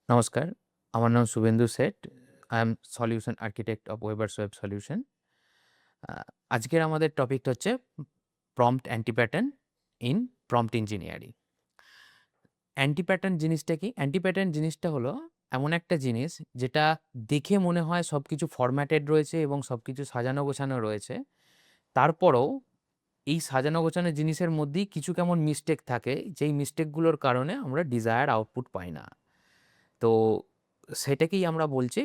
নমস্কার, আমার নাম Shubhendu Sheth. I am solution architect of Webers web solution. আ আজকের আমাদের টপিকটা হচ্ছে prompt anti pattern in prompt engineering. Anti pattern জিনিসটা কি? অ্যান্টি প্যাটার্ন জিনিসটা হলো এমন একটা জিনিস যেটা দেখে মনে হয় সবকিছু ফরম্যাটেড রয়েছে এবং সবকিছু সাজানো গোছানো রয়েছে। তারপরেও এই সাজানো গোছানো জিনিসের মধ্যেই কিছু কেমন মিস্টেক থাকে, যেই মিস্টেকগুলোর কারণে আমরা ডিজায়ার্ড আউটপুট পাই না। তো সেটাকেই আমরা বলছি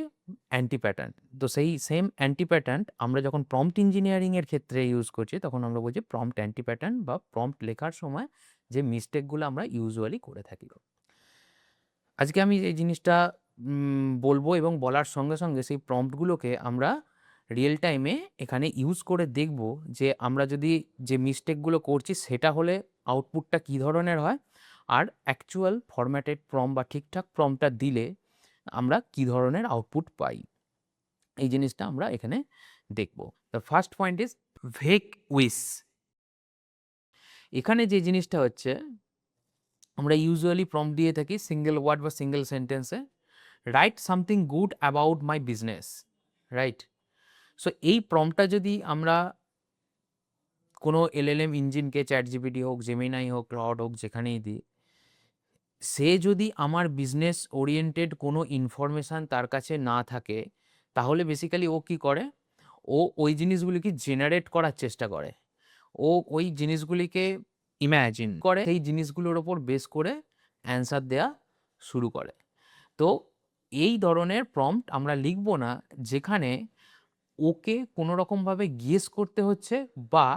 অ্যান্টি প্যাটার্ন। তো সেই সেম অ্যান্টি প্যাটার্ন আমরা যখন প্রম্পট ইঞ্জিনিয়ারিং এর ক্ষেত্রে ইউজ করছি, তখন আমরা বলছি প্রম্পট অ্যান্টি প্যাটার্ন বা প্রম্পট লেখার সময় যে মিস্টেকগুলো আমরা ইউজুয়ালি করে থাকি। আজকে আমি এই জিনিসটা বলবো এবং বলার সঙ্গে, সঙ্গে সেই প্রম্পটগুলোকে আমরা রিয়েল টাইমে এখানে ইউজ করে দেখব যে আমরা যদি যে মিস্টেকগুলো করছি সেটা হলে আউটপুটটা কী ধরনের হয়, আর অ্যাকচুয়াল ফরম্যাটেড প্রম্পট বা ঠিকঠাক প্রম্পটটা দিলে আমরা কী ধরনের আউটপুট পাই। এই জিনিসটা আমরা এখানে দেখব। The first point is vague wish. এখানে যে জিনিসটা হচ্ছে, আমরা ইউজুয়ালি প্রম্পট দিয়ে থাকি সিঙ্গেল ওয়ার্ড বা সিঙ্গেল সেন্টেন্সে, right something good about my business, right? So এই প্রম্পটটা যদি আমরা কোনো এলএলএম ইঞ্জিনকে, চ্যাটজিপিটি হোক, জেমিনাই হোক, ক্লাউড হোক, যেখানেই দিই, সে যদি আমার বিজনেস ওরিয়েন্টেড কোনো ইনফরমেশান তার কাছে না থাকে, তাহলে বেসিক্যালি ও কী করে? ও ওই জিনিসগুলিকে জেনারেট করার চেষ্টা করে। ও ওই জিনিসগুলিকে ইম্যাজিন করে, সেই জিনিসগুলোর ওপর বেস করে অ্যান্সার দেয়া শুরু করে। তো এই ধরনের প্রম্পট আমরা লিখব না, যেখানে ওকে কোনো রকমভাবে গেস করতে হচ্ছে বা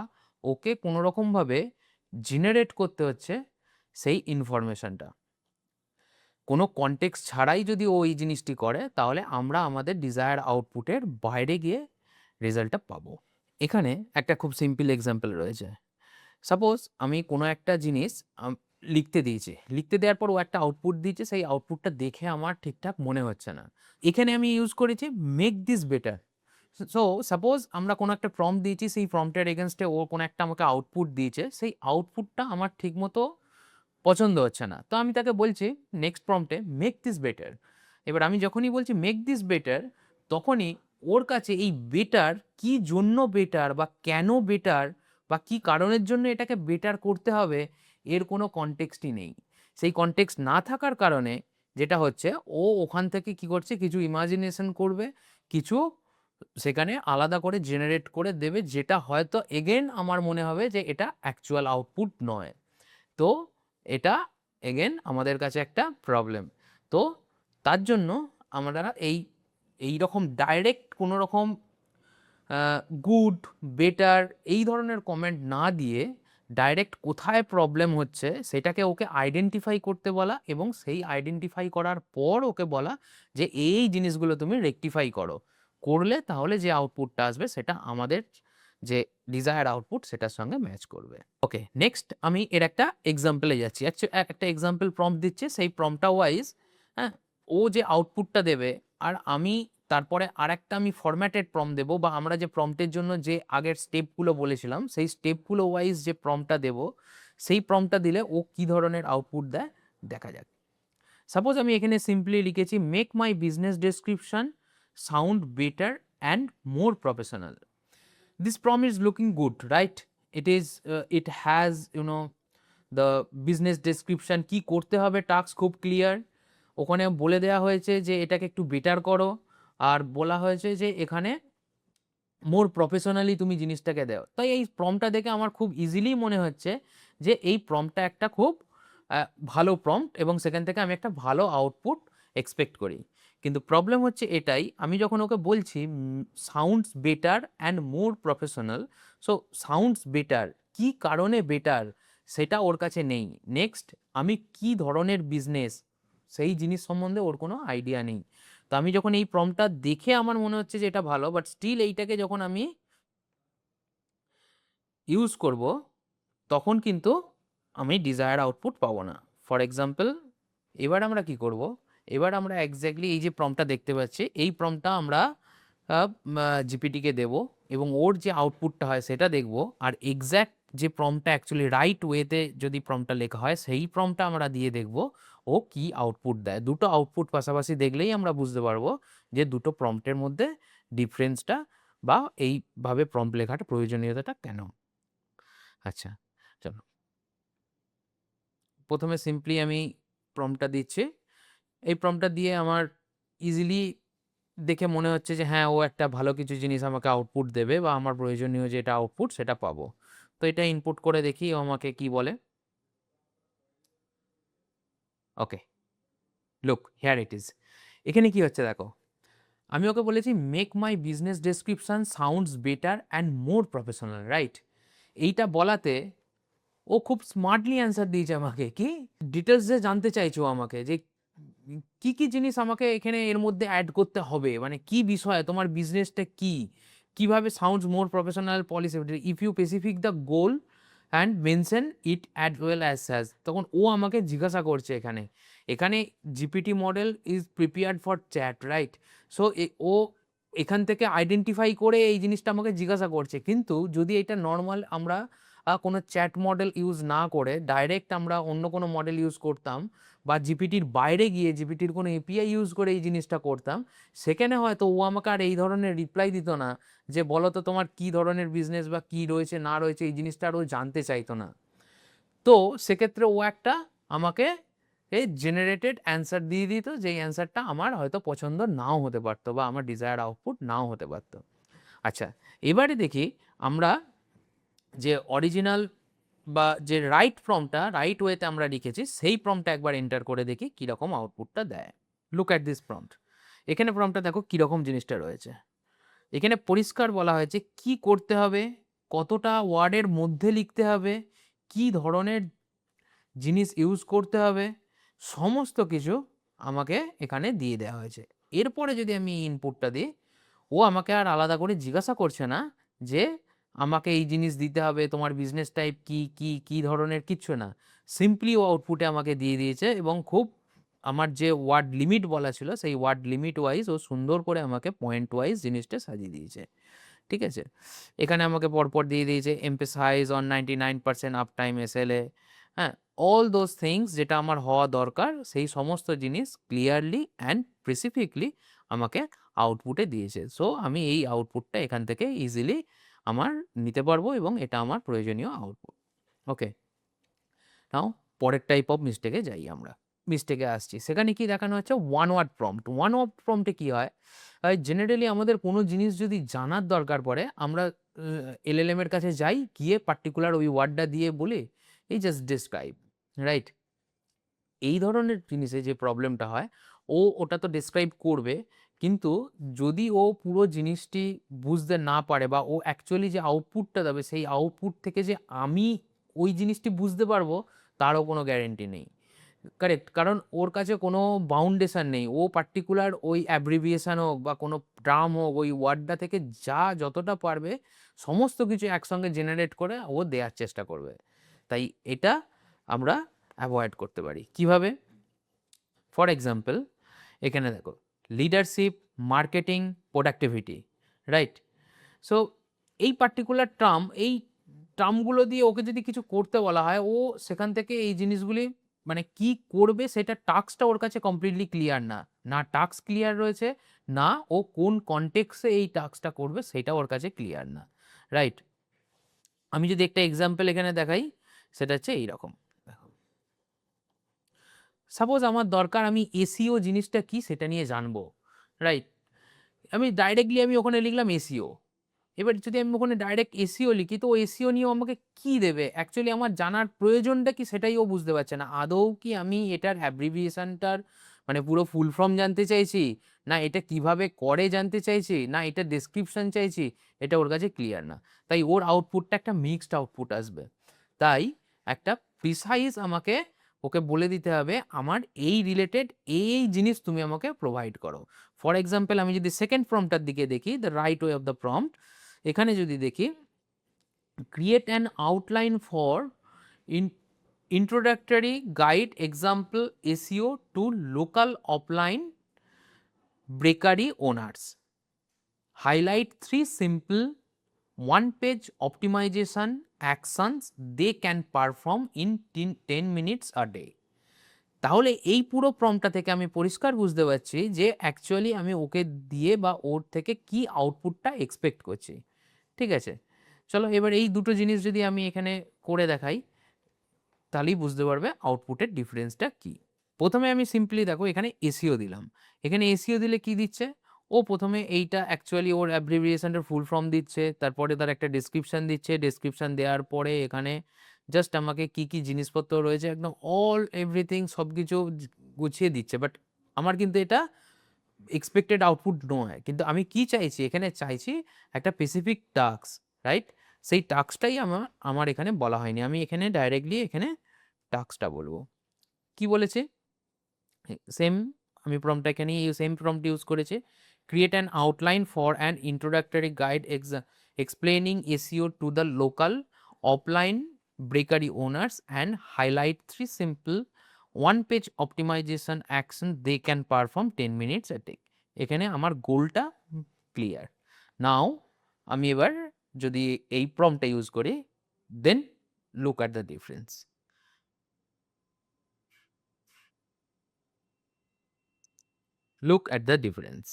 ওকে কোনো রকমভাবে জেনারেট করতে হচ্ছে সেই ইনফরমেশনটা। কোনো কনটেক্সট ছাড়াই যদি ও এই জিনিসটি করে, তাহলে আমরা আমাদের ডিজায়ার্ড আউটপুটের বাইরে গিয়ে রেজাল্টটা পাবো। এখানে একটা খুব সিম্পল এক্সাম্পল রয়েছে। সাপোজ আমি কোনো একটা জিনিস লিখতে দিয়েছি। লিখতে দেওয়ার পর ও একটা আউটপুট দিয়েছে, সেই আউটপুটটা দেখে আমার ঠিকঠাক মনে হচ্ছে না। এখানে আমি ইউজ করেছি make this better. So suppose আমরা কোনো একটা প্রম্পট দিয়েছি, সেই প্রম্পটের এগেইনস্টে ও কোনো একটা আমাকে আউটপুট দিয়েছে, সেই আউটপুটটা আমার ঠিকমতো পছন্দ হচ্ছে না। তো আমি তাকে বলছি নেক্সট প্রম্পটে মেক দিস বেটার। এবার আমি যখনই বলছি মেক দিস বেটার, তখনই ওর কাছে এই বেটার কী জন্য বেটার বা কেন বেটার বা কী কারণের জন্য এটাকে বেটার করতে হবে, এর কোনো কনটেক্সটই নেই। সেই কনটেক্সট না থাকার কারণে যেটা হচ্ছে, ও ওখান থেকে কী করছে, কিছু ইমাজিনেশন করবে, কিছু সেখানে আলাদা করে জেনারেট করে দেবে, যেটা হয়তো এগেন আমার মনে হবে যে এটা অ্যাকচুয়াল আউটপুট নয়। তো এটা এগেন আমাদের কাছে একটা প্রবলেম। তো তার জন্য আমরা এইরকম ডাইরেক্ট কোনো রকম গুড, বেটার এই ধরনের কমেন্ট না দিয়ে, ডাইরেক্ট কোথায় প্রবলেম হচ্ছে সেটাকে ওকে আইডেন্টিফাই করতে বলা, এবং সেই আইডেন্টিফাই করার পর ওকে বলা যে এই জিনিসগুলো তুমি রেকটিফাই করো। করলে তাহলে যে আউটপুটটা আসবে সেটা আমাদের যে ডিজায়ার্ড আউটপুট সেটার সঙ্গে ম্যাচ করবে। ওকে, নেক্সট আমি এর একটা এক্সাম্পলে যাচ্ছি। একটা এক্সাম্পল প্রম্পট দিচ্ছে, সেই প্রম্পটটা ওয়াইজ, হ্যাঁ, ও যে আউটপুটটা দেবে, আর আমি তারপরে আরেকটা আমি ফরম্যাটেড প্রম্পট দেবো, বা আমরা যে প্রম্পটের জন্য যে আগের স্টেপগুলো বলেছিলাম, সেই স্টেপগুলো ওয়াইজ যে প্রম্পটটা দেবো, সেই প্রম্পটটা দিলে ও কী ধরনের আউটপুট দেয় দেখা যাক। সাপোজ আমি এখানে সিম্পলি লিখেছি make my business description sound better and more professional. This prompt is looking good, right? It has, the business description কি করতে হবে, টাস্ক খুব ক্লিয়ার। ওখানে বলে দেওয়া হয়েছে যে এটাকে একটু বেটার করো, আর বলা হয়েছে যে এখানে মোর প্রফেশনালি তুমি জিনিসটাকে দাও। তাই এই প্রম্পটটা দেখে আমার খুব ইজিলি মনে হচ্ছে যে এই প্রম্পটটা একটা খুব ভালো প্রম্পট, এবং সেখান থেকে আমি একটা ভালো আউটপুট এক্সপেক্ট করি। কিন্তু প্রবলেম হচ্ছে এটাই, আমি যখন ওকে বলছি sounds better and more professional, so sounds better কী কারণে বেটার সেটা ওর কাছে নেই। নেক্সট, আমি কি ধরনের বিজনেস সেই জিনিস সম্বন্ধে ওর কোনো আইডিয়া নেই। তো আমি যখন এই প্রম্পটটা দেখে আমার মনে হচ্ছে যে এটা ভালো, বাট স্টিল এইটাকে যখন আমি ইউজ করব, তখন কিন্তু আমি ডিজায়ার্ড আউটপুট পাবো না। ফর এক্সাম্পল, এবার আমরা কি করব, এবার আমরা এক্স্যাক্টলি এই যে প্রম্পটটা দেখতে পাচ্ছি, এই প্রম্পটটা আমরা জিপিটিকে দেব, এবং ওর যে আউটপুটটা হয় সেটা দেখব, আর এক্স্যাক্ট যে প্রম্পটটা অ্যাকচুয়ালি রাইট ওয়েতে যদি প্রম্পটটা লেখা হয় সেই প্রম্পটটা আমরা দিয়ে দেখব ও কি আউটপুট দেয়। দুটো আউটপুট পাশাপাশি দেখলেই আমরা বুঝতে পারবো যে দুটো প্রম্পটের মধ্যে ডিফারেন্সটা বা এইভাবে প্রম্পট লেখাটা প্রয়োজনীয়তাটা কেন। আচ্ছা, চলো প্রথমে সিম্পলি আমি প্রম্পটটা দিচ্ছি। এই প্রম্পটটা দিয়ে আমার ইজিলি দেখে মনে হচ্ছে যে হ্যাঁ, ও একটা ভালো কিছু জিনিস আমাকে আউটপুট দেবে বা আমার প্রয়োজনীয় যেটা আউটপুট সেটা পাবো। তো এটা ইনপুট করে দেখি ও আমাকে কি বলে। ওকে, লুক হিয়ার ইট ইজ। এখানে কি হচ্ছে দেখো, আমি ওকে বলেছি make my business description sounds better and more professional, right? এইটা বলাতে ও খুব স্মার্টলি অ্যান্সার দিয়েছে আমাকে। কি ডিটেলস যে জানতে চাইছো আমাকে, যে কি কি জিনিস আমাকে এখানে এর মধ্যে অ্যাড করতে হবে, মানে কি বিষয় তোমার বিজনেসটা কি, কিভাবে sounds more professional policy if you specific the goal and mention it as well as. তখন ও আমাকে জিজ্ঞাসা করছে এখানে, এখানে GPT model is prepared for chat, right? So ও এখান থেকে আইডেন্টিফাই করে এই জিনিসটা আমাকে জিজ্ঞাসা করছে। কিন্তু যদি এটা নর্মাল আমরা কোনো চ্যাট মডেল ইউজ না করে ডাইরেক্ট আমরা অন্য কোনো মডেল ইউজ করতাম বা জিপিটির বাইরে গিয়ে জিপিটির কোনো এপিআই ইউজ করে এই জিনিসটা করতাম, সেখানে হয়তো ও আমাকে আর এই ধরনের রিপ্লাই দিত না যে বলো তো তোমার কী ধরনের বিজনেস বা কী রয়েছে না রয়েছে, এই জিনিসটা আর ও জানতে চাইতো না। তো সেক্ষেত্রে ও একটা আমাকে এই জেনারেটেড অ্যান্সার দিয়ে দিত, যেই অ্যান্সারটা আমার হয়তো পছন্দ নাও হতে পারতো বা আমার ডিজায়ার্ড আউটপুট নাও হতে পারতো। আচ্ছা, এবারে দেখি আমরা যে অরিজিনাল বা যে রাইট প্রম্পটটা রাইট ওয়েতে আমরা লিখেছি সেই প্রম্পটটা একবার এন্টার করে দেখি কীরকম আউটপুটটা দেয়। Look at this prompt. এখানে প্রম্পটটা দেখো কীরকম জিনিসটা রয়েছে। এখানে পরিষ্কার বলা হয়েছে কি করতে হবে, কতটা ওয়ার্ডের মধ্যে লিখতে হবে, কি ধরনের জিনিস ইউজ করতে হবে, সমস্ত কিছু আমাকে এখানে দিয়ে দেওয়া হয়েছে। এরপরে যদি আমি ইনপুটটা দিই, ও আমাকে আর আলাদা করে জিজ্ঞাসা করছে না যে আমাকে এই জিনিস দিতে হবে, তোমার বিজনেস টাইপ কি কি কি ধরনের, কিচ্ছু না। সিম্পলি ও আউটপুটে আমাকে দিয়ে দিয়েছে এবং খুব আমার যে ওয়ার্ড লিমিট বলা ছিল সেই ওয়ার্ড লিমিট ওয়াইজ ও সুন্দর করে আমাকে পয়েন্ট ওয়াইজ জিনিসটা সাজিয়ে দিয়েছে। ঠিক আছে, এখানে আমাকে পরপর দিয়ে দিয়েছে emphasise on 99% up time SLA, হ্যাঁ, অল দোজ থিংস যেটা আমার হওয়া দরকার সেই সমস্ত জিনিস ক্লিয়ারলি অ্যান্ড স্পেসিফিকলি আমাকে আউটপুটে দিয়েছে। সো আমি এই আউটপুটটা এখান থেকে ইজিলি আমার নিতে পারবো এবং এটা আমার প্রয়োজনীয় আউটপুট। ওকে, নাও পরের টাইপ অফ মিস্টেকে যাই আমরা। মিস্টেকে আসছি, সেখানে কি দেখানো হচ্ছে one word prompt. One word প্রম্পটে কি হয়, জেনারেলি আমাদের কোনো জিনিস যদি জানার দরকার পড়ে আমরা এলএলএম এর কাছে যাই, গিয়ে পার্টিকুলার ওই ওয়ার্ডটা দিয়ে বলি এই জাস্ট ডিসক্রাইব, রাইট? এই ধরনের জিনিসে যে প্রবলেমটা হয়, ও ওটা তো ডিসক্রাইব করবে, কিন্তু যদি ও পুরো জিনিসটি বুঝতে না পারে বা ও অ্যাকচুয়ালি যে আউটপুটটা দেবে সেই আউটপুট থেকে যে আমি ওই জিনিসটি বুঝতে পারবো তারও কোনো গ্যারেন্টি নেই। কারেক্ট, কারণ ওর কাছে কোনো বাউন্ডেশন নেই। ও পার্টিকুলার ওই অ্যাব্রিভিয়েশন হোক বা কোনো টার্ম হোক ওই ওয়ার্ডটা থেকে যা যতটা পারবে সমস্ত কিছু একসঙ্গে জেনারেট করে ও দেওয়ার চেষ্টা করবে। তাই এটা আমরা অ্যাভয়েড করতে পারি কিভাবে? ফর এক্সাম্পল, এখানে দেখো leadership, marketing, productivity, right? So এই পার্টিকুলার টার্ম, এই টার্মগুলো দিয়ে ওকে যদি কিছু করতে বলা হয়, ও সেখান থেকে এই জিনিসগুলি মানে কি করবে সেটা টাস্কটা ওর কাছে কমপ্লিটলি ক্লিয়ার না। না টাস্ক ক্লিয়ার রয়েছে, না ও কোন কনটেক্সে এই টাস্কটা করবে সেটা ওর কাছে ক্লিয়ার না, রাইট? আমি যদি একটা এক্সাম্পল এখানে দেখাই, সেটা হচ্ছে এইরকম। সাপোজ আমার দরকার আমি এসিও জিনিসটা কি সেটা নিয়ে জানবো, রাইট? আমি ডাইরেক্টলি আমি ওখানে লিখলাম এসিও। এবার যদি আমি ওখানে ডাইরেক্ট এসিও লিখি তো ও এসিও নিয়ে আমাকে কি দেবে, অ্যাকচুয়ালি আমার জানার প্রয়োজনটা কি সেটাই ও বুঝতে পারছে না। আদৌ কি আমি এটার অ্যাব্রিভিয়েশনটার মানে পুরো ফুল ফর্ম জানতে চাইছি, না এটা কিভাবে করে জানতে চাইছি, না এটা ডেসক্রিপশন চাইছি, এটা ওর কাছে ক্লিয়ার না। তাই ওর আউটপুটটা একটা মিক্সড আউটপুট আসবে। তাই একটা প্রিসাইজ আমাকে ওকে বলে দিতে হবে আমার এই রিলেটেড এই জিনিস তুমি আমাকে প্রোভাইড করো। ফর এক্সাম্পল, আমি যদি সেকেন্ড প্রম্পটার দিকে দেখি, the right way of the prompt, এখানে যদি দেখি create an outline for introductory guide example SEO to local offline bakery owners. Highlight 3 simple one-page optimization actions they can perform in 10 minutes a day. তাহলে এই পুরো প্রম্পটটা থেকে আমি পরিষ্কার বুঝতে পারছি যে অ্যাকচুয়ালি আমি ওকে দিয়ে বা ওর থেকে কি আউটপুটটা এক্সপেক্ট করছি। ঠিক আছে? চলো এবার এই দুটো জিনিস যদি আমি এখানে করে দেখাই, তাহলেই বুঝতে পারবে আউটপুটের ডিফারেন্সটা কি। প্রথমে আমি সিম্পলি দেখো এখানে এসইও দিলাম। এখানে এসইও দিলে কি দিচ্ছে? ও প্রথমে এইটা অ্যাকচুয়ালি ওর অ্যাব্রিভিয়েশনের ফুল ফর্ম দিচ্ছে, তারপরে তার একটা ডেসক্রিপশন দিচ্ছে, ডেসক্রিপশন দেওয়ার পরে এখানে জাস্ট আমাকে কি কি জিনিসপত্র রয়েছে একদম অল এভরিথিং সবকিছু গুছিয়ে দিচ্ছে। বাট আমার কিন্তু এটা এক্সপেক্টেড আউটপুট নয়। কিন্তু আমি কি চাইছি? এখানে চাইছি একটা স্পেসিফিক টাস্ক, রাইট? সেই টাস্কটাই আমার আমার এখানে বলা হয়নি। আমি এখানে ডাইরেক্টলি এখানে টাস্কটা বলবো। কি বলেছে? সেম আমি প্রম্পটটা এখানে সেম প্রম্পট ইউজ করেছি। Create an outline for an introductory guide explaining SEO to the local offline bakery owners and highlight 3 simple one page optimization action they can perform 10 minutes a day. এখানে আমার গোলটা clear. নাও আমি এবার যদি এই প্রম্পটটা use করি, then look at the difference. Look at the difference,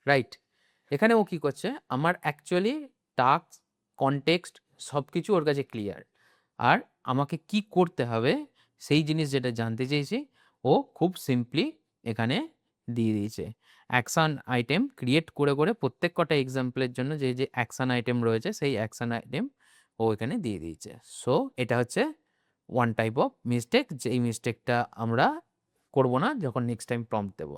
right? এখানে ও কি করছে? আমার অ্যাকচুয়ালি টাস্ক, কনটেক্সট সব কিছু ওর কাছে ক্লিয়ার। আর আমাকে কি করতে হবে সেই জিনিস যেটা জানতে চেয়েছি ও খুব সিম্পলি এখানে দিয়ে দিয়েছে। অ্যাকশন আইটেম ক্রিয়েট করে করে প্রত্যেক কটা এক্সাম্পলের জন্য যে যে অ্যাকশন আইটেম রয়েছে সেই অ্যাকশন আইটেম ও এখানে দিয়ে দিয়েছে। সো এটা হচ্ছে ওয়ান টাইপ অফ মিস্টেক, যেই মিস্টেকটা আমরা করব না যখন নেক্সট টাইম প্রম্পট দেবো।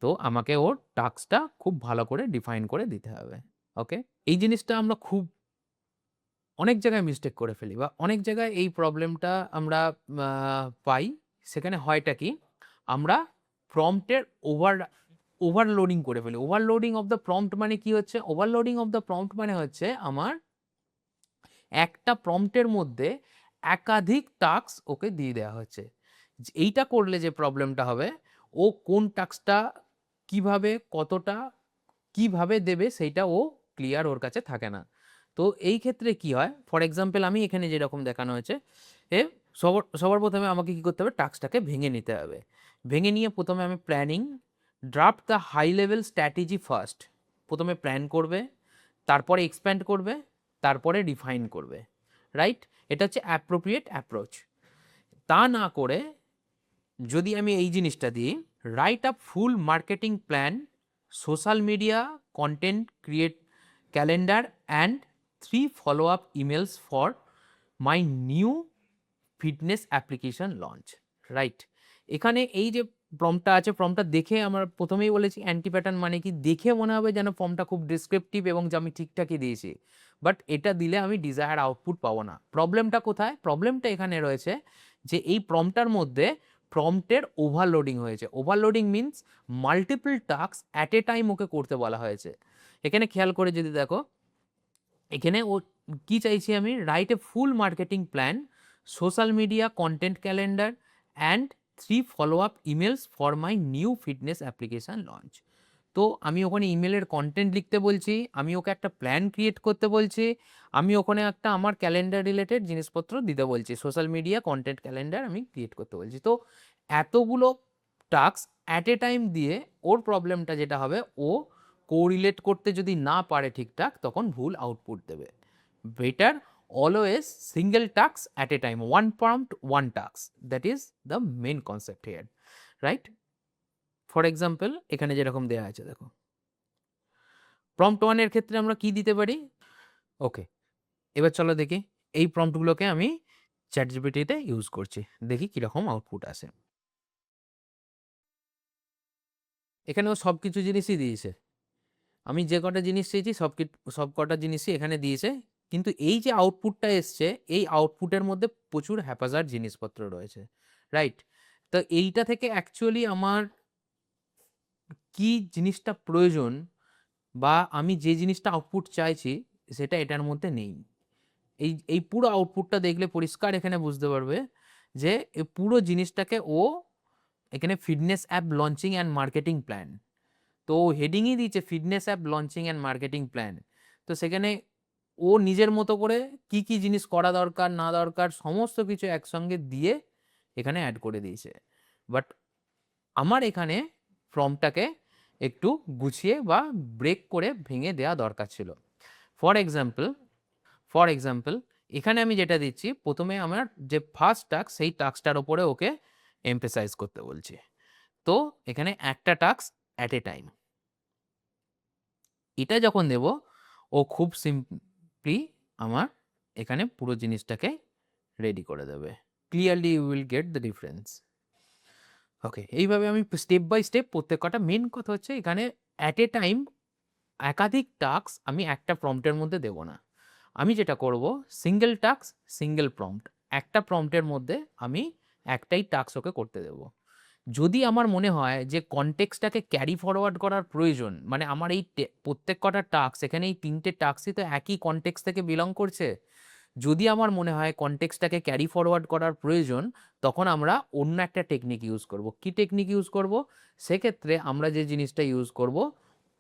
তো আমাকে ওর টাস্কটা খুব ভালো করে ডিফাইন করে দিতে হবে। ওকে? এই জিনিসটা আমরা খুব অনেক জায়গায় মিস্টেক করে ফেলি বা অনেক জায়গায় এই প্রবলেমটা আমরা পাই। সেখানে হয়টা কি? আমরা প্রম্পটের ওভারলোডিং করে ফেলি। ওভারলোডিং অফ দ্য প্রম্পট মানে কি হচ্ছে? ওভারলোডিং অফ দ্য প্রম্পট মানে হচ্ছে আমার একটা প্রম্পটের মধ্যে একাধিক টাস্ক ওকে দিয়ে দেওয়া হচ্ছে। এইটা করলে যে প্রবলেমটা হবে, ও কোন টাস্কটা কিভাবে, কতটা, কিভাবে দেবে সেইটা ও ক্লিয়ার ওর কাছে থাকে না। তো এই ক্ষেত্রে কি হয়? ফর এক্সাম্পল আমি এখানে যেরকম দেখানো হয়েছে, এ সবার প্রথমে আমাকে কি করতে হবে? টাস্কটাকে ভেঙে নিতে হবে। ভেঙে নিয়ে প্রথমে আমি planning, draft the high level strategy first. প্রথমে প্ল্যান করবে, তারপরে এক্সপ্যান্ড করবে, তারপরে রিফাইন করবে, রাইট? এটা হচ্ছে অ্যাপ্রোপ্রিয়েট অ্যাপ্রোচ। তা না করে যদি আমি এই জিনিসটা দিই, right up full marketing plan, social media content create calendar and 3 follow up emails for my new fitness application launch, right? এখানে এই যে প্রম্পটটা আছে, প্রম্পটটা দেখে আমরা প্রথমেই বলেছি অ্যান্টি প্যাটার্ন মানে কি? দেখে মনে হবে যেন ফর্মটা খুব ডিসক্রিপটিভ এবং যে আমি ঠিকঠাকই দিয়েছি। বাট এটা দিলে আমি ডিজায়ার্ড আউটপুট পাবো না। প্রবলেমটা কোথায়? প্রবলেমটা এখানে রয়েছে যে এই প্রম্পটটার মধ্যে প্রম্পটের ওভারলোডিং হয়েছে। Overloading means multiple task at a time okay করতে বলা হয়েছে। এখানে খেয়াল করে যদি দেখো, এখানে ও কি চাইছি আমি? Write a full marketing plan, social media content calendar and 3 follow up emails for my new fitness application launch. তো আমি ওখানে ইমেলের কন্টেন্ট লিখতে বলছি, আমি ওকে একটা প্ল্যান ক্রিয়েট করতে বলছি, আমি ওখানে একটা আমার ক্যালেন্ডার রিলেটেড জিনিসপত্র দিতে বলছি, সোশ্যাল মিডিয়া কন্টেন্ট ক্যালেন্ডার আমি ক্রিয়েট করতে বলছি। তো এতগুলো টাস্ক অ্যাট এ টাইম দিয়ে ওর প্রবলেমটা যেটা হবে, ও কোরিলেট করতে যদি না পারে ঠিকঠাক, তখন ভুল আউটপুট দেবে। Better always single task at a time, one prompt one task, that is the main concept here, right? For example এখানে যেরকম দেওয়া আছে দেখো, প্রম্পট 1 এর ক্ষেত্রে আমরা কি দিতে পারি? ওকে, এবার চলো দেখি এই প্রম্পটগুলোকে আমি চ্যাটজিপিটিতে ইউজ করছি, দেখি কিরকম আউটপুট আসে। এখানেও সব কিছু জিনিসই দিয়েছে, আমি যে কটা জিনিস চেয়েছি সব কটা জিনিসই এখানে দিয়েছে। কিন্তু এই যে আউটপুটটা এসছে, এই আউটপুটের মধ্যে প্রচুর হ্যাপাজার্ড জিনিসপত্র রয়েছে, রাইট? তো এইটা থেকে অ্যাকচুয়ালি আমার কি জিনিসটা প্রয়োজন বা আমি যে জিনিসটা আউটপুট চাইছি সেটা এটার মধ্যে নেই। এই পুরো আউটপুটটা দেখলে পরিষ্কার এখানে বুঝতে পারবে যে এই পুরো জিনিসটাকে ও এখানে fitness app launching and marketing plan, তো হেডিংই দিয়েছে fitness app launching and marketing plan. তো সেখানে ও নিজের মতো করে কি কি জিনিস করা দরকার না দরকার সমস্ত কিছু একসঙ্গে দিয়ে এখানে অ্যাড করে দিয়েছে। বাট আমার এখানে প্রম্পটটাকে একটু গুছিয়ে বা ব্রেক করে ভেঙে দেওয়া দরকার ছিল। ফর এক্সাম্পল এখানে আমি যেটা দিচ্ছি, প্রথমে আমার যে ফার্স্ট টাস্ক সেই টাস্কটার ওপরে ওকে এমফেসাইজ করতে বলছি। তো এখানে একটা টাস্ক অ্যাট এ টাইম, এটা যখন দেব ও খুব সিম্পলি আমার এখানে পুরো জিনিসটাকে রেডি করে দেবে। Clearly you will get the difference. Okay, এইভাবে আমি স্টেপ বাই স্টেপ প্রত্যেক কটা, মেন কথা হচ্ছে এখানে অ্যাট এ টাইম একাধিক টাস্ক আমি একটা প্রম্পটের মধ্যে দেব না। আমি যেটা করব, সিঙ্গেল টাস্ক সিঙ্গেল প্রম্পট, একটা প্রম্পটের মধ্যে আমি একটাই টাস্ক ওকে করতে দেব। যদি আমার মনে হয় যে কনটেক্সটটাকে ক্যারি ফরওয়ার্ড করার প্রয়োজন, মানে আমার এই প্রত্যেক কটা টাস্ক, এখানে এই 3টে টাস্কই তো একই কনটেক্সট থেকে বিলং করছে, যদি আমার মনে হয় কনটেক্সটটাকে ক্যারি ফরওয়ার্ড করার প্রয়োজন, তখন আমরা অন্য একটা টেকনিক ইউজ করব। কি টেকনিক ইউজ করব? সেক্ষেত্রে আমরা যে জিনিসটা ইউজ করব,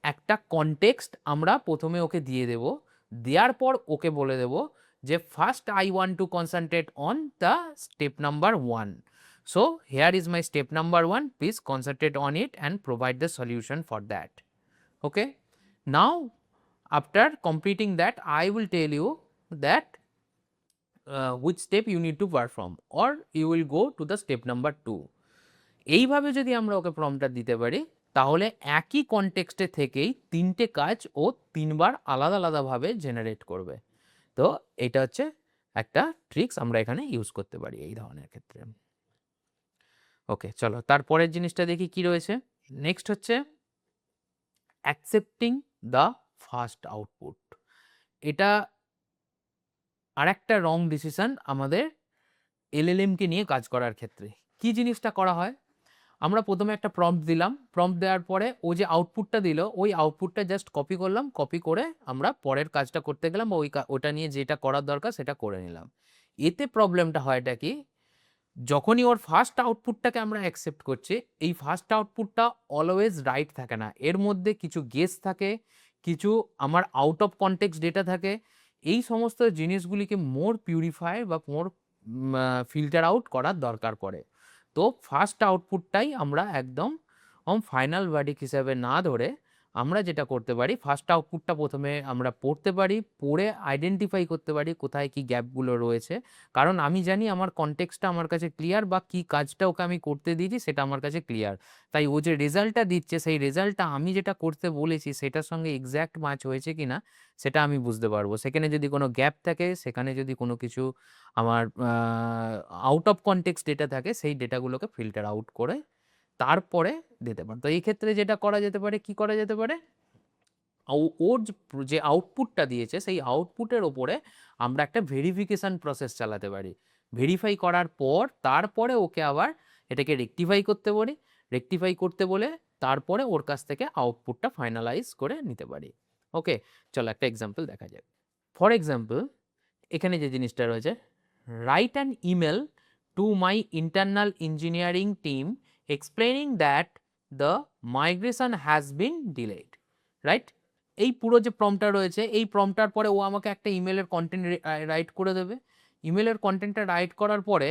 একটা কনটেক্সট আমরা প্রথমে ওকে দিয়ে দেব, দেওয়ার পর ওকে বলে দেব যে first I want to concentrate on the step number 1. So here is my step number 1, please concentrate on it and provide the solution for that. Okay, now after completing that I will tell you that which step you need to perform or you will go to the step number 2. এইভাবে যদি আমরা ওকে প্রম্পটটা দিতে পারি, তাহলে একই কনটেক্সটে থেকেই 3টে কাজ ও 3বার আলাদা আলাদাভাবে জেনারেট করবে। তো এটা হচ্ছে একটা ট্রিক্স আমরা এখানে ইউজ করতে পারি এই ধরনের ক্ষেত্রে। ওকে, চলো তারপরের জিনিসটা দেখি কি রয়েছে। নেক্সট হচ্ছে অ্যাকসেপ্টিং দ্য ফার্স্ট আউটপুট। এটা আরেকটা রং ডিসিশন আমাদের এলএলএম কে নিয়ে কাজ করার ক্ষেত্রে। কি জিনিসটা করা হয়, আমরা প্রথমে একটা প্রম্পট দিলাম, প্রম্পট দেওয়ার পরে ও যে আউটপুটটা দিল, ওই আউটপুটটা জাস্ট কপি করলাম, কপি করে আমরা পরের কাজটা করতে গেলাম বা ওটা নিয়ে যেটা করার দরকার সেটা করে নিলাম। এতে প্রবলেমটা হয়টা কি, যখনই ওর ফার্স্ট আউটপুটটাকে আমরা অ্যাকসেপ্ট করছি, এই ফার্স্ট আউটপুটটা অলওয়েজ রাইট থাকে না, এর মধ্যে কিছু গেস থাকে, কিছু আমার আউট অফ কনটেক্সট ডেটা থাকে। এই সমস্ত জিনিসগুলিকে মোর পিউরিফাই বা মোর ফিল্টার আউট করার দরকার পড়ে। তো ফার্স্ট আউটপুটটাই আমরা একদম ফাইনাল ভার্ডিক্ট হিসাবে না ধরে আমরা যেটা করতে পারি, ফার্স্ট আউটপুটটা প্রথমে আমরা পড়তে পারি, পড়ে আইডেন্টিফাই করতে পারি কোথায় কি গ্যাপগুলো রয়েছে। কারণ আমি জানি আমার কনটেক্সটটা আমার কাছে ক্লিয়ার, বা কি কাজটা ওকে আমি করতে দিয়েছি সেটা আমার কাছে ক্লিয়ার। তাই ও যে রেজাল্টটা দিচ্ছে, সেই রেজাল্টটা আমি যেটা করতে বলেছি সেটার সঙ্গে এক্স্যাক্ট ম্যাচ হয়েছে কিনা সেটা আমি বুঝতে পারবো। সেখানে যদি কোনো গ্যাপ থাকে, সেখানে যদি কোনো কিছু আমার আউট অফ কনটেক্সট ডেটা থাকে, সেই ডেটাগুলোকে ফিল্টার আউট করে তারপরে দিতে পারে। তো এই ক্ষেত্রে যেটা করা যেতে পারে, কি করা যেতে পারে, ওর যে আউটপুটটা দিয়েছে সেই আউটপুটের ওপরে আমরা একটা ভেরিফিকেশন প্রসেস চালাতে পারি। ভেরিফাই করার পর তারপরে ওকে আবার এটাকে রেকটিফাই করতে বলি, রেকটিফাই করতে বলে তারপরে ওর কাছ থেকে আউটপুটটা ফাইনালাইজ করে নিতে পারি। ওকে, চলো একটা এক্সাম্পল দেখা যাক। ফর এক্সাম্পল এখানে যে জিনিসটা রয়েছে, write an email to my internal engineering team explaining that the migration has been delayed. Right, এই পুরো যে প্রম্পটটা রয়েছে, এই প্রম্পটটার পরে ও আমাকে একটা ইমেলের কন্টেন্ট রাইট করে দেবে। ইমেলের কন্টেন্টটা রাইট করার পরে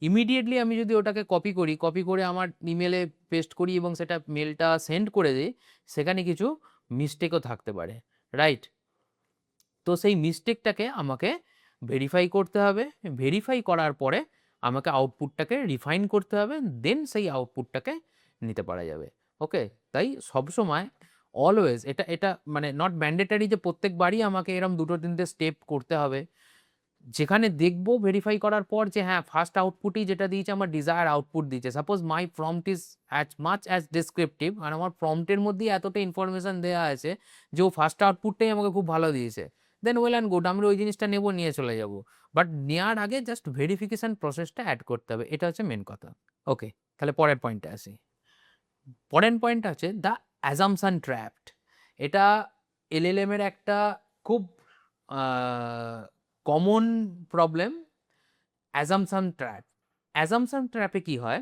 ইমিডিয়েটলি আমি যদি ওটাকে কপি করি, কপি করে আমার ইমেলে পেস্ট করি এবং সেটা মেলটা সেন্ড করে দিই, সেখানে কিছু মিস্টেকও থাকতে পারে। রাইট, তো সেই মিস্টেকটাকে আমাকে ভেরিফাই করতে হবে, ভেরিফাই করার পরে আমাকে আউটপুটটাকে রিফাইন করতে হবে, দেন সেই আউটপুটটাকে নিতে পারা যাবে। ওকে, তাই সবসময় অলওয়েজ এটা এটা মানে নট ম্যান্ডেটারি যে প্রত্যেকবারই আমাকে এরকম 2-3টে স্টেপ করতে হবে। যেখানে দেখবো ভেরিফাই করার পর যে হ্যাঁ ফার্স্ট আউটপুটই যেটা দিয়েছে আমার ডিজায়ার আউটপুট দিয়েছে, suppose my prompt is as much as descriptive, আর আমার প্রম্পটের মধ্যেই এতটা ইনফরমেশন দেওয়া আছে যে ও ফার্স্ট আউটপুটটাই আমাকে খুব ভালো দিয়েছে, দেন ওয়েল অ্যান্ড গুড, আমরা ওই জিনিসটা নেবো, নিয়ে চলে যাব। বাট নেওয়ার আগে জাস্ট ভেরিফিকেশন প্রসেসটা অ্যাড করতে হবে, এটা হচ্ছে মেন কথা। ওকে, তাহলে পরের পয়েন্টে আসি। পরের পয়েন্ট আছে দ্য অ্যাজাম্পশন ট্র্যাপড। এটা এলএলএম এর একটা খুব common problem, assumption trap. Assumption ট্র্যাপে কি হয়,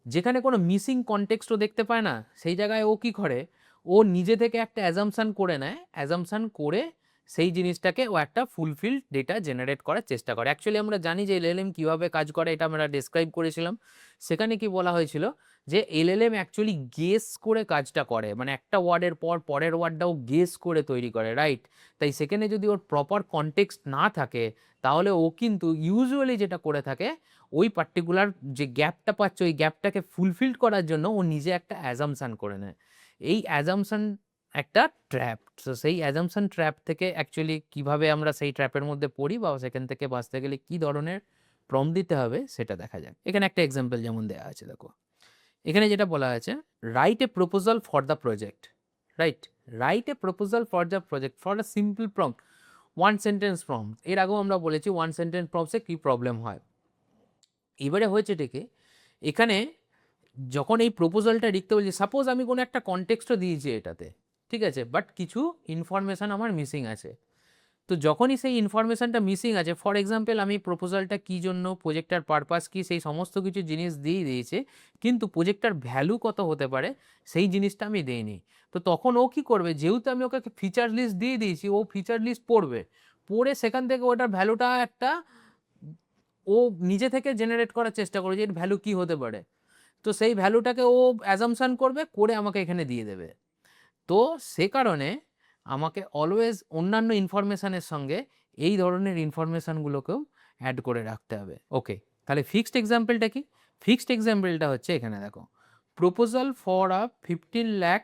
যেখানে কোনো মিসিং কনটেক্সটও দেখতে পায় না, সেই জায়গায় ও কি করে, ও নিজে থেকে একটা অ্যাজাম্পশন করে নেয়, অ্যাজাম্পশন করে সেই জিনিসটাকে ও একটা ফুলফিল ডেটা জেনারেট করার চেষ্টা করে। অ্যাকচুয়ালি আমরা জানি যে এলএলএম কীভাবে কাজ করে, এটা আমরা ডেসক্রাইব করেছিলাম। সেখানে কি বলা হয়েছিল যে এলএলএম অ্যাকচুয়ালি গেস করে কাজটা করে, মানে একটা ওয়ার্ডের পর পরের ওয়ার্ডটাও গেস করে তৈরি করে, রাইট? তাই সেখানে যদি ওর প্রপার কনটেক্সট না থাকে তাহলে ও কিন্তু ইউজুয়ালি যেটা করে থাকে, ওই পার্টিকুলার যে গ্যাপটা পাচ্ছে ওই গ্যাপটাকে ফুলফিল করার জন্য ও নিজে একটা অ্যাজাম্পশন করে নেয়। এই অ্যাজাম্পশন একটা ট্র্যাপ। তো সেই অ্যাজাম্পশন ট্র্যাপ থেকে অ্যাকচুয়ালি কিভাবে আমরা সেই ট্র্যাপের মধ্যে পড়ি বা সেখান থেকে বাঁচতে গেলে কি ধরনের প্রম্পট দিতে হবে সেটা দেখা যাক। এখানে একটা এক্সাম্পল যেমন দেওয়া আছে, দেখো এখানে যেটা বলা আছে, write a proposal for the project, right? Write a proposal for the project for a simple prompt, one sentence prompt. এর আগেও আমরা বলেছি ওয়ান সেন্টেন্স প্রম্পটসে কী প্রবলেম হয়। এবারে হয়েছে ডেকে এখানে যখন এই প্রপোজালটা লিখতে বলছি, সাপোজ আমি কোনো একটা কনটেক্সটও দিয়েছি এটাতে, ঠিক আছে, বাট কিছু ইনফরমেশান আমার মিসিং আছে। তো যখনই সেই ইনফরমেশানটা মিসিং আছে, ফর এক্সাম্পল আমি প্রপোজালটা কী জন্য, প্রোজেক্টটার পারপাস কী, সেই সমস্ত কিছু জিনিস দিয়ে দিয়েছে, কিন্তু প্রোজেক্টটার ভ্যালু কত হতে পারে সেই জিনিসটা আমি দিইনি। তো তখন ও কী করবে, যেহেতু আমি ওকে ফিচার লিস্ট দিয়ে দিয়েছি, ও ফিচার লিস্ট পড়বে, পড়ে সেখান থেকে ওটার ভ্যালুটা একটা ও নিজে থেকে জেনারেট করার চেষ্টা করবে যে এর ভ্যালু কী হতে পারে। তো সেই ভ্যালুটাকে ও অ্যাজাম্পশন করবে, করে আমাকে এখানে দিয়ে দেবে। তো সে কারণে আমাকে অলওয়েজ অন্যান্য ইনফরমেশানের সঙ্গে এই ধরনের ইনফরমেশানগুলোকেও অ্যাড করে রাখতে হবে। ওকে, তাহলে ফিক্সড এক্সাম্পলটা কি? ফিক্সড এক্সাম্পলটা হচ্ছে এখানে দেখো, proposal for a 15 lakh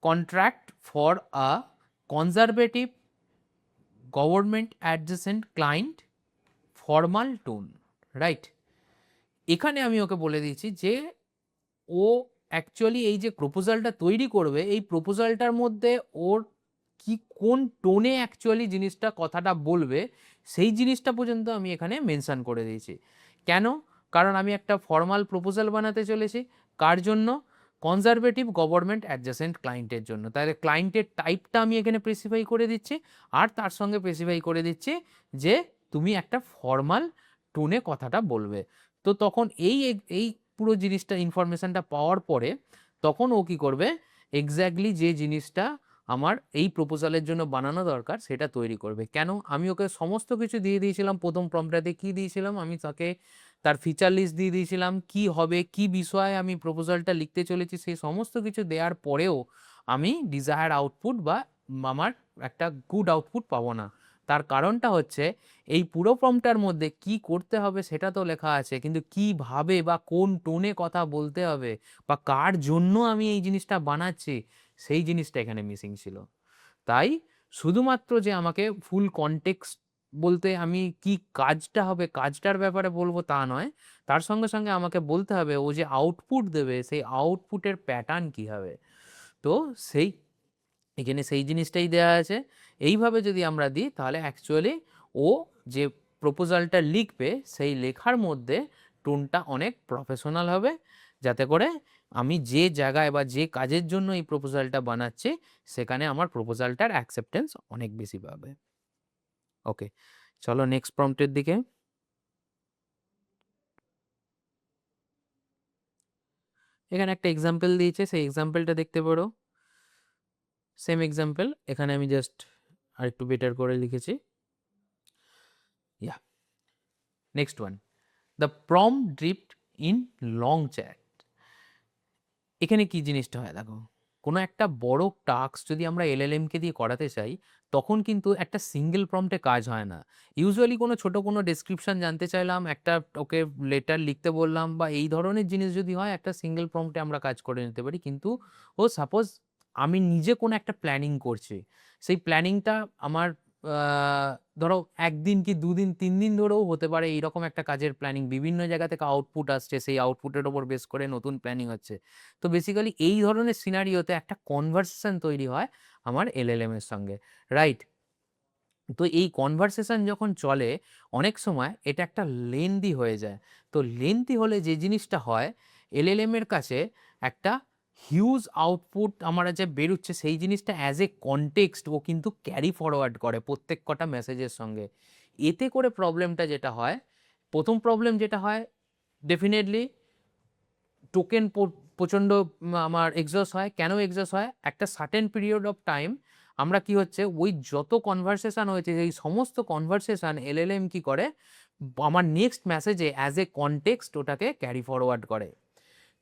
contract for a conservative government adjacent client, formal tone, right? এখানে আমি ওকে বলে দিয়েছি যে ও অ্যাকচুয়ালি এই যে প্রপোজালটা তৈরি করবে, এই প্রপোজালটার মধ্যে ওর কি কোন টোনে অ্যাকচুয়ালি জিনিসটা কথাটা বলবে সেই জিনিসটা পর্যন্ত আমি এখানে মেনশন করে দিয়েছি। কেন? কারণ আমি একটা ফর্মাল প্রপোজাল বানাতে চলেছি। কার জন্য? কনজারভেটিভ গভর্নমেন্ট অ্যাডজেসেন্ট ক্লায়েন্টের জন্য। তাহলে ক্লায়েন্টের টাইপটা আমি এখানে স্পেসিফাই করে দিচ্ছি, আর তার সঙ্গে স্পেসিফাই করে দিচ্ছি যে তুমি একটা ফর্মাল টোনে কথাটা বলবে। তো তখন এই পুরো জিনিসটা ইনফরমেশানটা পাওয়ার পরে তখন ও কী করবে, এক্স্যাক্টলি যে জিনিসটা আমার এই প্রপোজালের জন্য বানানো দরকার সেটা তৈরি করবে। কেন? আমি ওকে সমস্ত কিছু দিয়ে দিয়েছিলাম। প্রথম প্রম্পটটাতে কী দিয়েছিলাম, আমি তাকে তার ফিচার লিস্ট দিয়ে দিয়েছিলাম, কী হবে, কী বিষয়ে আমি প্রপোজালটা লিখতে চলেছি, সেই সমস্ত কিছু দেওয়ার পরেও আমি ডিজায়ার্ড আউটপুট বা আমার একটা গুড আউটপুট পাবো না। তার কারণটা হচ্ছে এই পুরো প্রম্পটটার মধ্যে কি করতে হবে সেটা তো লেখা আছে, কিন্তু কিভাবে বা কোন টোনে কথা বলতে হবে বা কার জন্য আমি এই জিনিসটা বানাচ্ছি সেই জিনিসটা এখানে মিসিং ছিল। তাই শুধুমাত্র যে আমাকে ফুল কনটেক্সট বলতে আমি কি কাজটা হবে কাজটার ব্যাপারে বলবো তা নয়, তার সঙ্গে সঙ্গে আমাকে বলতে হবে ও যে আউটপুট দেবে সেই আউটপুটের প্যাটার্ন কী হবে। তো সেই এখানে সেই জিনিসটাই দেওয়া আছে। এইভাবে যদি আমরা দিই তাহলে অ্যাকচুয়ালি ও যে প্রপোজালটা লিখবে সেই লেখার মধ্যে টোনটা অনেক প্রফেশনাল হবে, যাতে করে আমি যে জায়গায় বা যে কাজের জন্য এই প্রপোজালটা বানাচ্ছি সেখানে আমার প্রপোজালটার অ্যাকসেপ্টেন্স অনেক বেশি পাবে। ওকে, চলো নেক্সট প্রম্পটের দিকে। এখানে একটা এক্সাম্পল দিয়েছে, সেই এক্সাম্পলটা দেখতে পারো। সেম এক্সাম্পল, এখানে আমি জাস্ট আরেকটু বেটার করে লিখেছি। Yeah. Next one. The prompt drift in long chat. এখানে কি জিনিসটা হয় দেখো, কোনো একটা বড় টাস্ক যদি আমরা এলএলএমকে দিয়ে করাতে চাই তখন কিন্তু একটা সিঙ্গেল প্রম্পটে কাজ হয় না। ইউজুয়ালি কোনো ছোট কোনো ডেসক্রিপশন জানতে চাইলাম, একটা ওকে লেটার লিখতে বললাম বা এই ধরনের জিনিস যদি হয় একটা সিঙ্গেল প্রম্পটে আমরা কাজ করে নিতে পারি। কিন্তু ও সাপোজ আমি নিজে কোনো একটা প্ল্যানিং করছি, সেই প্ল্যানিংটা আমার ধরো 1 দিন কি 2 দিন 3 দিন ধরেও হতে পারে, এইরকম একটা কাজের প্ল্যানিং বিভিন্ন জায়গা থেকে আউটপুট আসছে, সেই আউটপুটের ওপর বেস করে নতুন প্ল্যানিং হচ্ছে। তো বেসিক্যালি এই ধরনের সিনারিওতে একটা কনভারসেশন তৈরি হয় আমার এলএলএম এর সঙ্গে, রাইট? তো এই কনভারসেশন যখন চলে অনেক সময় এটা একটা লেন্দি হয়ে যায়। তো লেন্দি হলে যে জিনিসটা হয়, এলএলএম এর কাছে একটা হিউজ আউটপুট আমার যে বেরোচ্ছে সেই জিনিসটা অ্যাজ এ কনটেক্সট ও কিন্তু ক্যারি ফরওয়ার্ড করে প্রত্যেক কটা মেসেজের সঙ্গে। এতে করে প্রবলেমটা যেটা হয়, প্রথম প্রবলেম যেটা হয় ডেফিনেটলি টোকেন প্রচণ্ড আমার এক্সস্ট হয়। কেন এক্সস্ট হয়? একটা সার্টেন পিরিয়ড অফ টাইম আমরা কি হচ্ছে ওই যত কনভারসেশন হয়েছে এই সমস্ত কনভারসেশন এলএলএম কি করে আমার নেক্সট মেসেজে অ্যাজ এ কনটেক্সট ওটাকে ক্যারি ফরওয়ার্ড করে।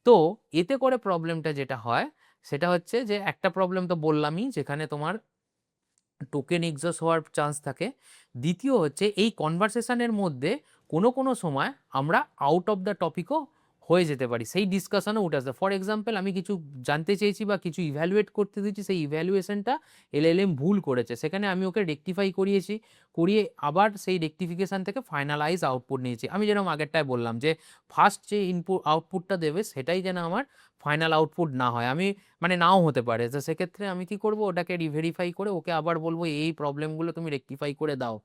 তো এতে করে প্রবলেমটা যেটা হয় সেটা হচ্ছে যে একটা প্রবলেম তো বললামই, যেখানে তোমার টোকেন এক্সস্ট হওয়ার চান্স থাকে। দ্বিতীয় হচ্ছে এই কনভারসেশনের মধ্যে কোনো সময় আমরা আউট অফ দ্য টপিকও হয়ে যেতে পারি, সেই ডিসকাশনও উঠে আসে। ফর এক্সাম্পল আমি কিছু জানতে চেয়েছি বা কিছু ইভ্যালুয়েট করতে দিয়েছি, সেই ইভ্যালুয়েশনটা এলএলএম ভুল করেছে, সেখানে আমি ওকে রেকটিফাই করিয়ে আবার সেই রেকটিফিকেশান থেকে ফাইনালাইজ আউটপুট নিয়েছি। আমি যেরকম আগেরটায় বললাম যে ফার্স্ট যে আউটপুটটা দেবে সেটাই যেন আমার ফাইনাল আউটপুট না হয়, আমি মানে নাও হতে পারে। তো সেক্ষেত্রে আমি কি করব, ওটাকে রিভেরিফাই করে ওকে আবার বলবো এই প্রবলেমগুলো তুমি রেকটিফাই করে দাও।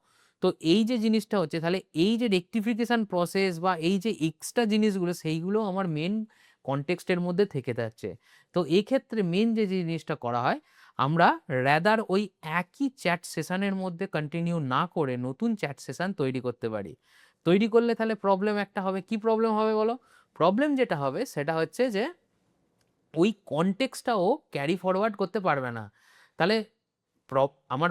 তো এই যে জিনিসটা হচ্ছে, তাহলে এই যে রেকটিফিকেশন প্রসেস বা এই যে এক্সট্রা জিনিসগুলো সেইগুলো আমার মেন কনটেক্সটের মধ্যে থেকে যাচ্ছে। তো এই ক্ষেত্রে মেন যে জিনিসটা করা হয়, আমরা র্যাদার ওই একই চ্যাট সেশনের মধ্যে কন্টিনিউ না করে নতুন চ্যাট সেশন তৈরি করতে পারি। তৈরি করলে তাহলে প্রবলেম একটা হবে, কি প্রবলেম হবে বলো? প্রবলেম যেটা হবে সেটা হচ্ছে যে ওই কনটেক্সটটাও ক্যারি ফরওয়ার্ড করতে পারবে না। তাহলে আমার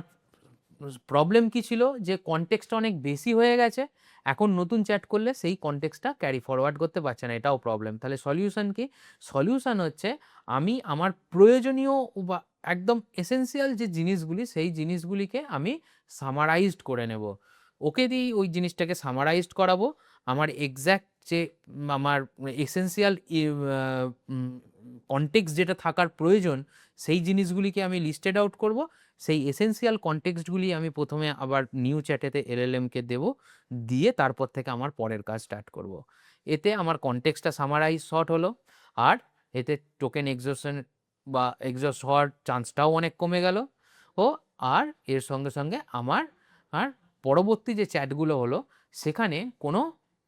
প্রবলেম কি ছিল, যে কনটেক্সটটা অনেক বেশি হয়ে গেছে, এখন নতুন চ্যাট করলে সেই কনটেক্সটটা ক্যারি ফরওয়ার্ড করতে পারছে না, এটাও প্রবলেম। তাহলে সলিউশন কি? সলিউশন হচ্ছে আমি আমার প্রয়োজনীয় বা একদম এসেন্সিয়াল যে জিনিসগুলি সেই জিনিসগুলিকে আমি সামারাইজড করে নেব, ওকে দিয়েই ওই জিনিসটাকে সামারাইজড করাবো। আমার এক্স্যাক্ট যে আমার এসেন্সিয়াল কনটেক্সট যেটা থাকার প্রয়োজন সেই জিনিসগুলিকে আমি লিস্টেড আউট করব। সেই এসেন্সিয়াল কনটেক্সটগুলি আমি প্রথমে আবার নিউ চ্যাটেতে এলএলএমকে দেব, দিয়ে তারপর থেকে আমার পরের কাজ স্টার্ট করব। এতে আমার কনটেক্সটটা সামারাইজ শর্ট হলো, আর এতে টোকেন এক্সস্টন বা এক্সস্ট হওয়ার চান্সটাও অনেক কমে গেল। ও আর এর সঙ্গে সঙ্গে আমার আর পরবর্তী যে চ্যাটগুলো হলো সেখানে কোনো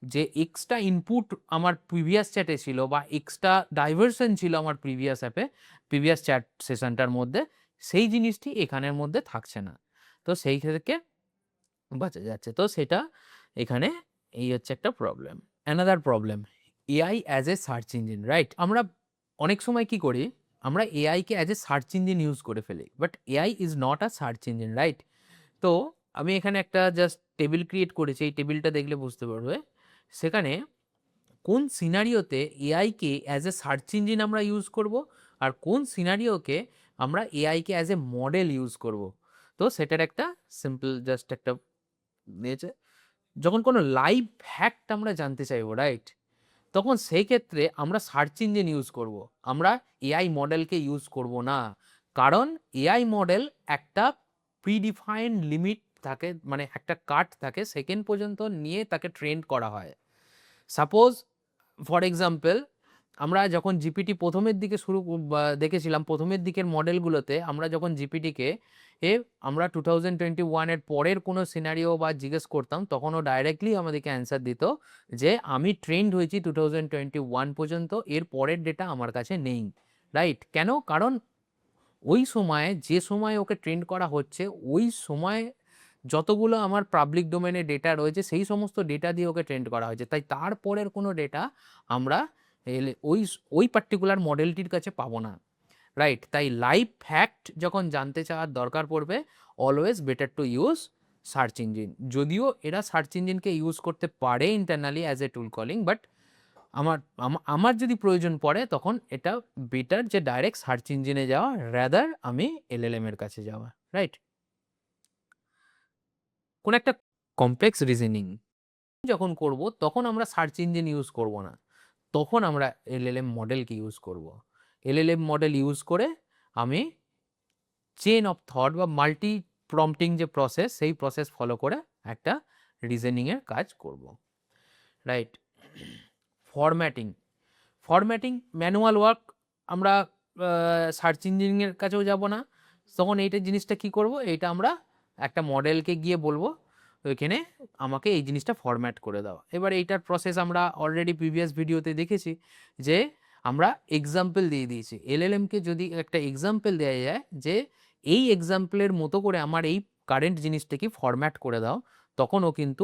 যে এক্সট্রা ইনপুট আমার প্রিভিয়াস চ্যাটে ছিল বা এক্সট্রা ডাইভারশন ছিল আমার প্রিভিয়াস চ্যাট সেশনটার মধ্যে, সেই জিনিসটি এখানের মধ্যে থাকছে না। তো সেই থেকে বাঁচা যাচ্ছে। তো সেটা এখানে এই হচ্ছে একটা problem. Another problem, AI as a search engine, right? আমরা অনেক সময় কি করি, আমরা এআইকে as a search engine use করে ফেলি, but AI is not a search engine, right? তো আমি এখানে একটা জাস্ট টেবিল ক্রিয়েট করেছি, এই টেবিলটা দেখলে বুঝতে পারবে। সেখানে কোন সিনারিওতে এআইকে অ্যাজ এ সার্চ ইঞ্জিন আমরা ইউজ করব, আর কোন সিনারিওকে আমরা এআইকে অ্যাজ এ মডেল ইউজ করব। তো সেটার একটা সিম্পল জাস্ট একটা নিয়েছে, যখন কোনো লাইভ ফ্যাক্ট আমরা জানতে চাইবো, রাইট, তখন সেই ক্ষেত্রে আমরা সার্চ ইঞ্জিন ইউজ করব, আমরা এআই মডেলকে ইউজ করব না। কারণ এআই মডেল একটা প্রিডিফাইন্ড লিমিট থাকে, মানে একটা কাট থাকে, সেকেন্ড পর্যন্ত নিয়ে তাকে ট্রেন করা হয়। সাপোজ ফর এক্সাম্পল, আমরা যখন জিপিটি প্রথমের দিকে দেখেছিলাম, প্রথমের দিকের মডেলগুলোতে আমরা যখন জিপিটিকে আমরা 2021-এর পরের কোনো সিনারিও বা জিজ্ঞেস করতাম, তখন ও ডাইরেক্টলি আমাদেরকে অ্যান্সার দিত যে আমি ট্রেন্ড হয়েছি 2021 পর্যন্ত, এর পরের ডেটা আমার কাছে নেই, রাইট? কেন? কারণ ওই সময়ে যে সময় ওকে ট্রেন্ড করা হচ্ছে ওই সময় যতগুলো আমার পাবলিক ডোমেনে ডেটা রয়েছে সেই সমস্ত ডেটা দিয়ে ওকে ট্রেন্ড করা হয়েছে, তাই তারপরের কোনো ডেটা আমরা ওই ওই পার্টিকুলার মডেলটির কাছে পাবো না, রাইট? তাই লাইভ ফ্যাক্ট যখন জানতে চাওয়ার দরকার পড়বে, always better to use search engine. যদিও এরা সার্চ ইঞ্জিনকে ইউজ করতে পারে internally as a tool calling, but আমার যদি প্রয়োজন পড়ে তখন এটা বেটার যে ডাইরেক্ট সার্চ ইঞ্জিনে যাওয়া রাদার আমি এলএলএম এর কাছে যাওয়া, রাইট? কোন একটা কমপ্লেক্স রিজনিং যখন করব তখন আমরা সার্চ ইঞ্জিন ইউজ করব না, তখন আমরা এলএলএম মডেলকে ইউজ করব। এলএলএম মডেল ইউজ করে আমি চেন অফ থট বা মাল্টি প্রম্পটিং যে প্রসেস, সেই প্রসেস ফলো করে একটা রিজনিংয়ের কাজ করব, রাইট? ফরম্যাটিং ম্যানুয়াল ওয়ার্ক, আমরা সার্চ ইঞ্জিনের কাছেও যাব না, তখন এইটা জিনিসটা কি করব, এইটা আমরা একটা মডেলকে গিয়ে বলবো ওইখানে আমাকে এই জিনিসটা ফরম্যাট করে দাও। এবার এইটার প্রসেস আমরা অলরেডি প্রিভিয়াস ভিডিওতে দেখেছি যে আমরা এক্সাম্পল দিয়ে দিয়েছি। এলএলএমকে যদি একটা এক্সাম্পল দেওয়া যায় যে এই এক্সাম্পলের মতো করে আমার এই কারেন্ট জিনিসটাকে ফরম্যাট করে দাও, তখন ও কিন্তু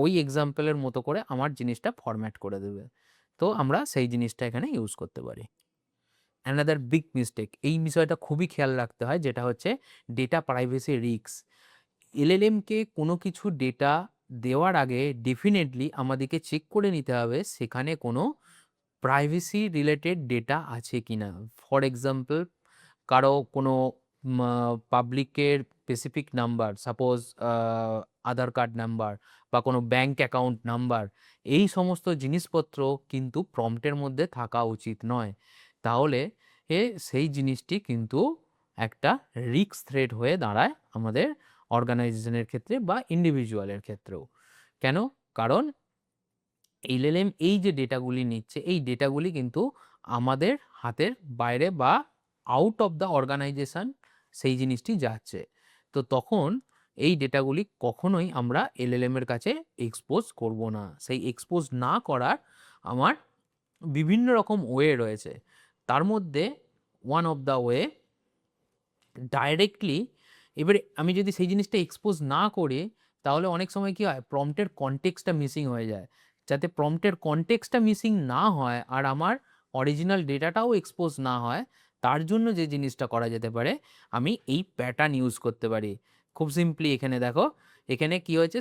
ওই এক্সাম্পলের মতো করে আমার জিনিসটা ফরম্যাট করে দেবে। তো আমরা সেই জিনিসটা এখানে ইউজ করতে পারি। অ্যানাদার বিগ মিস্টেক, এই বিষয়টা খুবই খেয়াল রাখতে হয়, যেটা হচ্ছে ডেটা প্রাইভেসি রিস্ক। এলএলএমকে কোনো কিছু ডেটা দেওয়ার আগে ডেফিনেটলি আমাদেরকে চেক করে নিতে হবে সেখানে কোনো প্রাইভেসি রিলেটেড ডেটা আছে কিনা। ফর এক্সাম্পল, কারো কোনো পাবলিকের স্পেসিফিক নাম্বার, সাপোজ আধার কার্ড নাম্বার বা কোনো ব্যাংক অ্যাকাউন্ট নাম্বার, এই সমস্ত জিনিসপত্র কিন্তু প্রম্পটের মধ্যে থাকা উচিত নয়। তাহলে সেই জিনিসটি কিন্তু একটা রিস্ক থ্রেট হয়ে দাঁড়ায় আমাদের অর্গানাইজেশনের ক্ষেত্রে বা ইন্ডিভিজুয়ালের ক্ষেত্রেও। কেন? কারণ এলএলএম এই যে ডেটাগুলি নিচ্ছে, এই ডেটাগুলি কিন্তু আমাদের হাতের বাইরে বা আউট অফ দ্য অর্গানাইজেশন সেই জিনিসটি যাচ্ছে। তো তখন এই ডেটাগুলি কখনোই আমরা এলএলএম এর কাছে এক্সপোজ করব না। সেই এক্সপোজ না করার আমার বিভিন্ন রকম ওয়ে রয়েছে। তার মধ্যে one of the way, directly, এবারে আমি যদি সেই জিনিসটা এক্সপোজ না করি, তাহলে অনেক সময় কি হয়, প্রম্পটের কনটেক্সটটা মিসিং হয়ে যায়। যাতে প্রম্পটের কনটেক্সটটা মিসিং না হয় আর আমার অরিজিনাল ডেটাটাও এক্সপোজ না হয়, তার জন্য যে জিনিসটা করা যেতে পারে, আমি এই প্যাটার্ন ইউজ করতে পারি। খুব সিম্পলি এখানে দেখো, এখানে কি হয়েছে,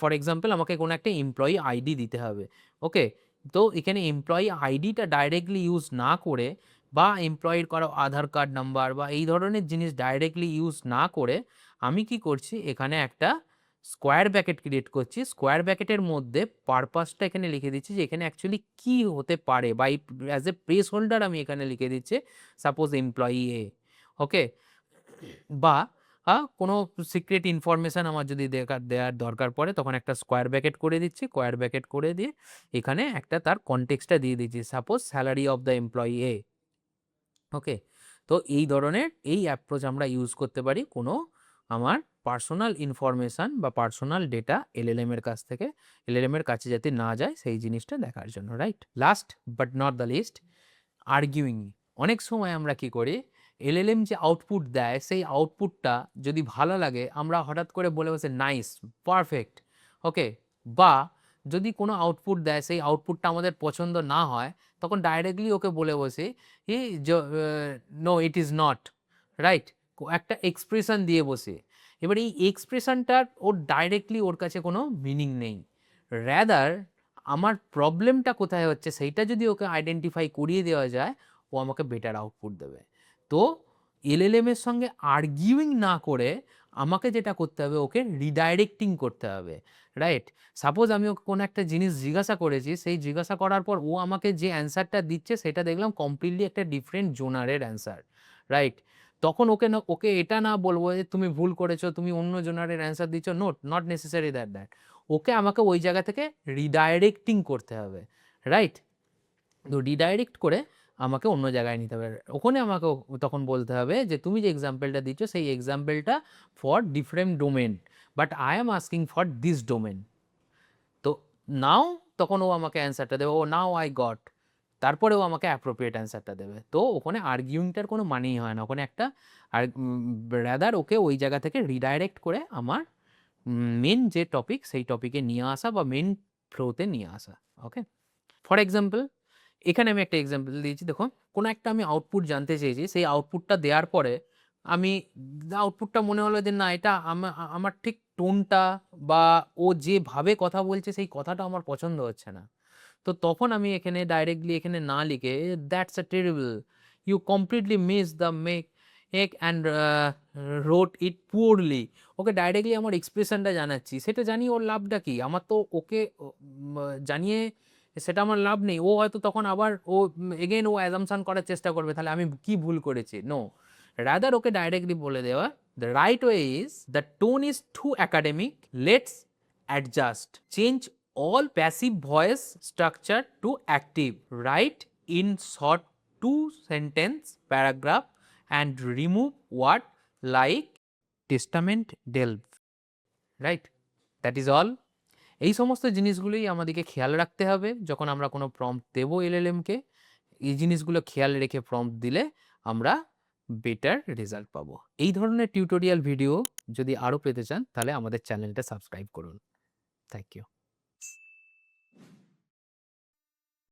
ফর এক্সাম্পল আমাকে কোনো একটা এমপ্লয়ি আইডি দিতে হবে। ওকে, তো এখানে এমপ্লয়ি আইডিটা ডাইরেক্টলি ইউজ না করে বা এমপ্লয়ির কারো আধার কার্ড নাম্বার বা এই ধরনের জিনিস ডাইরেক্টলি ইউজ না করে আমি কি করছি, এখানে একটা স্কোয়ার ব্র্যাকেট ক্রিয়েট করছি। স্কোয়ার ব্র্যাকেটের মধ্যে পারপাসটা এখানে লিখে দিচ্ছি যে এখানে অ্যাকচুয়ালি কি হতে পারে, বা অ্যাজ এ প্লেস হোল্ডার আমি এখানে লিখে দিচ্ছি সাপোজ এমপ্লয়ি এ। ওকে, বা কোনো সিক্রেট ইনফরমেশান আমার যদি দেওয়ার দরকার পড়ে, তখন একটা স্কোয়ার ব্র্যাকেট করে দিচ্ছি। স্কোয়ার ব্র্যাকেট করে দিয়ে এখানে একটা তার কনটেক্সটটা দিয়ে দিচ্ছি, suppose salary of the employee A. Okay, তো এই ধরনের এই অ্যাপ্রোচ আমরা ইউজ করতে পারি কোনো আমার পার্সোনাল ইনফরমেশান বা পার্সোনাল ডেটা এলএলএম এর কাছ থেকে এলএলএম এর কাছে যাতে না যায় সেই জিনিসটা দেখার জন্য, right? Last but not the least, arguing. অনেক সময় আমরা কি করি, এলএলএম যে আউটপুট দেয় সেই আউটপুটটা যদি ভালো লাগে আমরা হঠাৎ করে বলে বসে নাইস, পারফেক্ট। ওকে, বা যদি কোনো আউটপুট দেয় সেই আউটপুটটা আমাদের পছন্দ না হয়, তখন ডাইরেক্টলি ওকে বলে বসে no it is not, right? একটা এক্সপ্রেশন দিয়ে বসে। এবার এই এক্সপ্রেশনটার ওর ডাইরেক্টলি ওর কাছে কোনো মিনিং নেই। র্যাদার আমার প্রবলেমটা কোথায় হচ্ছে সেইটা যদি ওকে আইডেন্টিফাই করিয়ে দেওয়া যায়, ও আমাকে বেটার আউটপুট দেবে। তো এলএলএম এর সঙ্গে আর্গিউইং না করে আমাকে যেটা করতে হবে, ওকে রিডাইরেক্টিং করতে হবে, রাইট? সাপোজ আমি ওকে কোনো একটা জিনিস জিজ্ঞাসা করেছি, সেই জিজ্ঞাসা করার পর ও আমাকে যে অ্যান্সারটা দিচ্ছে সেটা দেখলাম কমপ্লিটলি একটা ডিফারেন্ট জোনারের অ্যান্সার, রাইট? তখন ওকে এটা না বলবো যে তুমি ভুল করেছো, তুমি অন্য জোনারের অ্যান্সার দিচ্ছ, নট নেসেসারি দ্যাট। ওকে আমাকে ওই জায়গা থেকে রিডাইরেক্টিং করতে হবে, রাইট? তো রিডাইরেক্ট করে আমাকে অন্য জায়গায় নিতে হবে। ওখানে আমাকে তখন বলতে হবে যে তুমি যে এক্সাম্পলটা দিচ্ছ সেই এক্সাম্পলটা for different domain, but I am asking for this domain. তো নাও তখন ও আমাকে অ্যান্সারটা দেবে, ও নাও আই গট, তারপরে ও আমাকে অ্যাপ্রোপ্রিয়েট অ্যান্সারটা দেবে। তো ওখানে আর্গিউইংটার কোনো মানেই হয় না, ওখানে একটা আর রাদার ওকে ওই জায়গা থেকে রিডাইরেক্ট করে আমার মেন যে টপিক সেই টপিকে নিয়ে আসা বা মেন ফ্লোতে নিয়ে আসা। ওকে, ফর এক্সাম্পল এখানে আমি একটা এক্সাম্পল দিয়েছি, দেখো কোনো একটা আমি আউটপুট জানতে চেয়েছি, সেই আউটপুটটা দেওয়ার পরে আমি আউটপুটটা মনে হলো যে না, এটা আমার ঠিক টোনটা বা ও যেভাবে কথা বলছে সেই কথাটা আমার পছন্দ হচ্ছে না। তো তখন আমি এখানে ডাইরেক্টলি এখানে না লিখে that's a terrible, you completely miss the make and wrote it poorly, okay directly আমার এক্সপ্রেশনটা জানাচ্ছি। সেটা জানি ওর লাভটা কি, আমার তো ওকে জানিয়ে সেটা আমার লাভ নেই। ও হয়তো তখন আবার এগেন ও অ্যাজাম্পশন করার চেষ্টা করবে, তাহলে আমি কি ভুল করেছি। নো, রাদার ওকে ডাইরেক্টলি বলে দেওয়া, the right way is, the tone is too academic, let's adjust, change all passive voice structure to active, write in short 2 sentence paragraph and remove word like testament delve, right? That is all. এই সমস্ত জিনিসগুলোই আমাদেরকে খেয়াল রাখতে হবে যখন আমরা কোনো প্রম্পট দেবো এলএলএম-কে। এই জিনিসগুলো খেয়াল রেখে প্রম্পট দিলে আমরা বেটার রেজাল্ট পাবো। এই ধরনের টিউটোরিয়াল ভিডিও যদি আরও পেতে চান তাহলে আমাদের চ্যানেলটা সাবস্ক্রাইব করুন। Thank you.